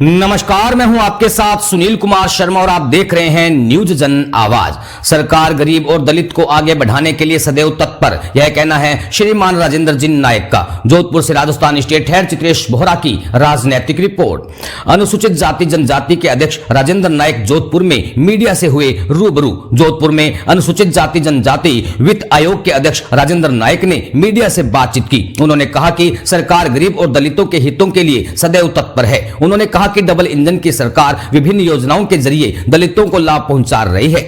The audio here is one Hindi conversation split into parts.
नमस्कार, मैं हूं आपके साथ सुनील कुमार शर्मा और आप देख रहे हैं न्यूज जन आवाज। सरकार गरीब और दलित को आगे बढ़ाने के लिए सदैव तत्पर, यह कहना है श्रीमान राजेंद्र जी नायक का। जोधपुर से राजस्थान स्टेट हेड चित्रेश बोहरा की राजनैतिक रिपोर्ट। अनुसूचित जाति जनजाति के अध्यक्ष राजेंद्र नायक जोधपुर में मीडिया से हुए रूबरू। जोधपुर में अनुसूचित जाति जनजाति वित्त आयोग के अध्यक्ष राजेंद्र नायक ने मीडिया से बातचीत की। उन्होंने कहा कि सरकार गरीब और दलितों के हितों के लिए सदैव तत्पर है। उन्होंने कहा कि डबल इंजन की सरकार विभिन्न योजनाओं के जरिए दलितों को लाभ पहुंचा रही है।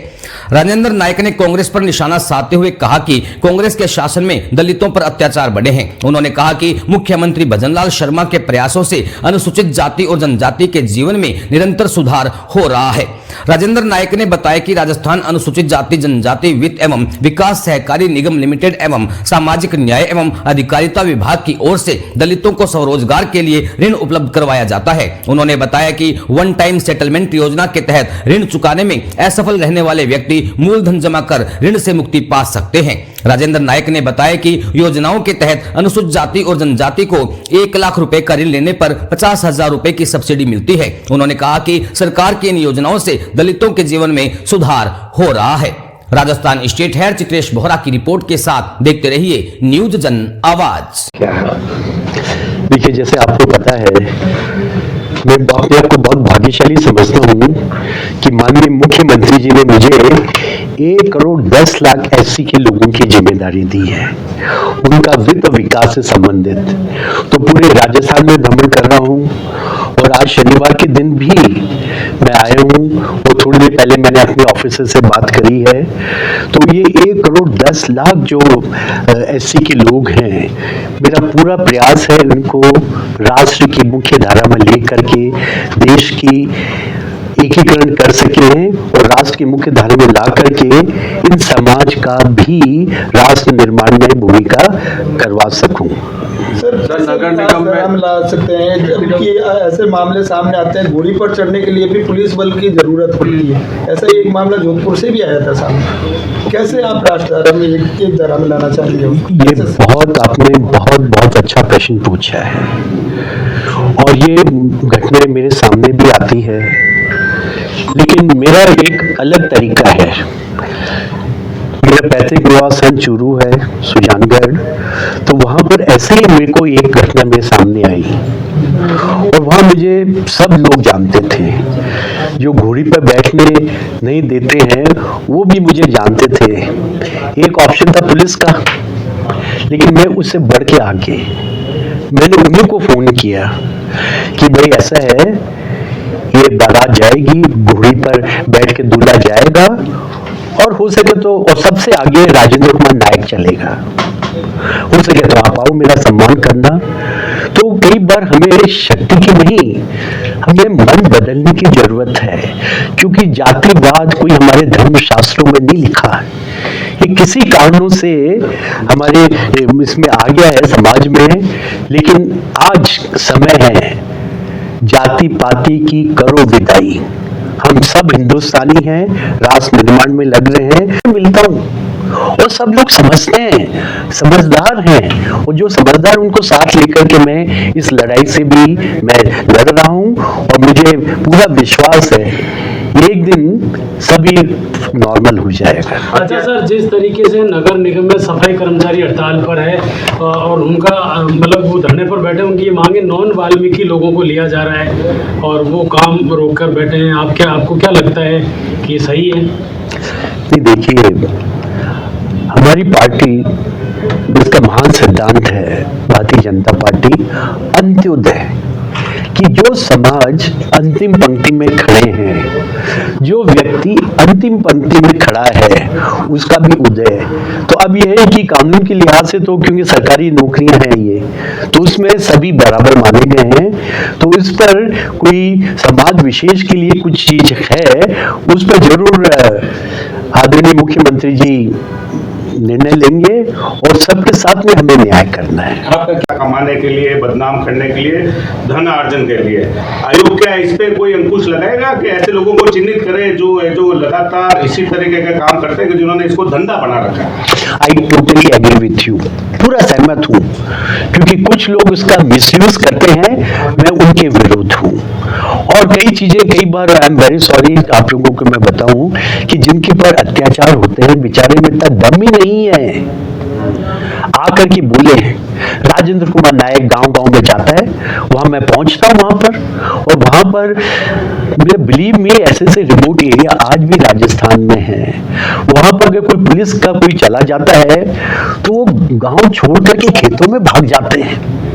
राजेंद्र नायक ने कांग्रेस पर निशाना साधते हुए कहा कि कांग्रेस के शासन में दलितों पर अत्याचार बढ़े हैं। उन्होंने कहा कि मुख्यमंत्री भजनलाल शर्मा के प्रयासों से अनुसूचित जाति और जनजाति के जीवन में निरंतर सुधार हो रहा है। राजेंद्र नायक ने बताया कि राजस्थान अनुसूचित जाति जनजाति वित्त एवं विकास सहकारी निगम लिमिटेड एवं सामाजिक न्याय एवं अधिकारिता विभाग की ओर से दलितों को स्वरोजगार के लिए ऋण उपलब्ध करवाया जाता है। उन्होंने बताया कि वन टाइम सेटलमेंट योजना के तहत ऋण चुकाने में असफल रहने वाले व्यक्ति मूलधन जमा कर ऋण से मुक्ति पा सकते हैं। राजेंद्र नायक ने बताया कि योजनाओं के तहत अनुसूचित जाति और जनजाति को 1 लाख रुपए का ऋण लेने पर 50,000 रुपए की सब्सिडी मिलती है। उन्होंने कहा कि सरकार की इन योजनाओं से दलितों के जीवन में सुधार हो रहा है। राजस्थान स्टेट हेड चित्रेश बोहरा की रिपोर्ट के साथ देखते रहिए न्यूज जन आवाज। देखिए, जैसे आपको पता है, मैं अपने आप को बहुत भाग्यशाली समझता हूँ कि माननीय मुख्यमंत्री जी ने मुझे 1 करोड़ 10 लाख एससी के लोगों की जिम्मेदारी दी है, उनका वित्त विकास से संबंधित। तो पूरे राजस्थान में भ्रमण कर रहा हूँ और आज शनिवार के दिन भी मैं आया हूँ और थोड़ी देर पहले मैंने अपने ऑफिसर से बात करी है। तो ये 1 करोड़ 10 लाख जो एससी के लोग हैं, मेरा पूरा प्रयास है उनको राष्ट्र की मुख्य धारा में लेकर के देश की एकीकरण कर सके और राष्ट्र की मुख्य धारा में ला करके इन समाज का भी राष्ट्र निर्माण में भूमिका करवा सकूं। सर नगर निगम में ला सकते हैं, जबकि ऐसे मामले सामने आते हैं घोड़ी पर चढ़ने के लिए भी पुलिस बल की जरूरत होती है। ऐसा ही एक मामला जोधपुर से भी आया था सामने। कैसे आप राष्ट्र धारा में एक धारा में लाना चाहते हो? ये आपने बहुत अच्छा प्रश्न पूछा है और ये घटनाएं मेरे सामने भी आती है, लेकिन मेरा एक अलग तरीका है। मेरा पैतृक निवास चूरू है, सुजानगढ़। तो वहां पर ऐसे ही मेरे को एक घटना मेरे सामने आई और वहां मुझे सब लोग जानते थे। जो घोड़ी पर बैठने नहीं देते हैं वो भी मुझे जानते थे। एक ऑप्शन था पुलिस का, लेकिन मैं उससे बढ़ के आगे मैंने उन्हीं को फोन किया कि भाई ऐसा है, ये बारात जाएगी, घोड़ी पर बैठ के दूल्हा जाएगा और हो सके तो और सबसे आगे राजेंद्र कुमार नायक चलेगा। हो सके तो आप आओ, मेरा सम्मान करना। तो कई बार हमें शक्ति की नहीं, हमें मन बदलने की जरूरत है, क्योंकि जातिवाद कोई हमारे धर्म शास्त्रों में नहीं लिखा है। ये किसी कारणों से हमारे इसमें आ गया है समाज में, लेकिन आज समय है जाति पाति की करो विदाई। हम सब हिंदुस्तानी हैं, राष्ट्र निर्माण में लग रहे हैं। मिलता हूँ और सब लोग समझते हैं, समझदार हैं, और जो समझदार उनको साथ लेकर के मैं इस लड़ाई से भी मैं लड़ रहा हूँ और मुझे पूरा विश्वास है एक दिन सभी नॉर्मल हो जाएगा। अच्छा सर, जिस तरीके से नगर निगम में सफाई कर्मचारी हड़ताल पर है और उनका मतलब वो धरने पर बैठे, उनकी ये मांगे नॉन वाल्मीकि लोगों को लिया जा रहा है और वो काम रोक कर बैठे हैं, आपको क्या लगता है कि ये सही है? नहीं, देखिए, हमारी पार्टी जिसका महान सिद्धांत है भारतीय जनता पार्टी अंत्योदय, कि जो समाज अंतिम पंक्ति में खड़े हैं, जो व्यक्ति अंतिम पंक्ति में खड़ा है, उसका भी उदय है। तो अब यह है कि कानून के लिहाज से तो क्योंकि सरकारी नौकरियां हैं ये, तो उसमें सभी बराबर माने गए हैं। तो इस पर कोई समाज विशेष के लिए कुछ चीज है, उस पर जरूर आदरणीय मुख्यमंत्री जी निर्णय लेंगे और सबके साथ में हमें न्याय करना है। आपका क्या कमाने के लिए, बदनाम करने के लिए, धन अर्जन के लिए आयोग क्या इस पे कोई अंकुश लगाएगा कि ऐसे लोगों को चिन्हित करे जो लगातार इसी तरीके का काम करते हैं, कि जिन्होंने इसको धंधा बना रखा है? I totally agree with you, पूरा सहमत हूँ, क्योंकि कुछ लोग उसका मिसयूज करते हैं, मैं उनके विरुद्ध हूँ। और कई चीजें कई बार आई एम वेरी सॉरी आप लोगों को मैं बताऊं कि जिनके पर अत्याचार होते हैं बेचारे में इतना दम ही नहीं है आकर के बोले। राजेंद्र कुमार नायक गांव गांव में जाता है, वहां मैं पहुंचता हूं वहां पर, और वहां पर बिलीव मी ऐसे ऐसे रिमोट एरिया आज भी राजस्थान में है, वहां पर अगर कोई पुलिस का कोई चला जाता है तो वो गांव छोड़ करके खेतों में भाग जाते हैं।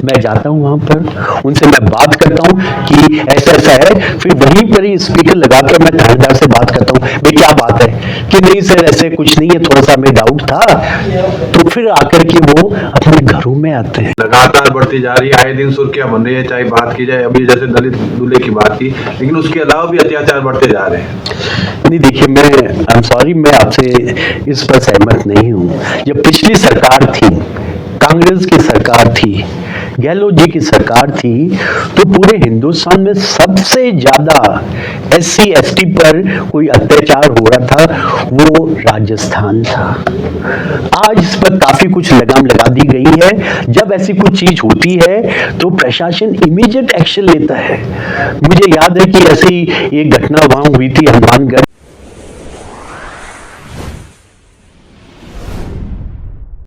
मैं जाता हूं वहां पर, उनसे मैं बात करता हूं कि ऐसा ऐसा है, फिर वहीं पर ही स्पीकर लगाकर मैं थानेदार से बात करता हूं, भाई क्या बात है, कि नहीं सर ऐसे कुछ नहीं है, थोड़ा सा हमें डाउट था, तो फिर आकर के वो अपने घरों में आते हैं। लगातार बढ़ती जा रही है, आए दिन सुर्खियां बन रही है, चाहे बात की जाए अभी जैसे दलित दूल्हे की बात की, लेकिन उसके अलावा भी अत्याचार बढ़ते जा रहे हैं। नहीं देखिए, मैं आई एम सॉरी, मैं आपसे इस पर सहमत नहीं हूं। जब पिछली सरकार थी, कांग्रेस की सरकार थी, गहलोत जी की सरकार थी, तो पूरे हिंदुस्तान में सबसे ज्यादा SC ST पर कोई अत्याचार हो रहा था वो राजस्थान था। आज इस पर काफी कुछ लगाम लगा दी गई है। जब ऐसी कुछ चीज होती है तो प्रशासन इमीडिएट एक्शन लेता है। मुझे याद है कि ऐसी एक घटना वहां हुई थी हनुमानगढ़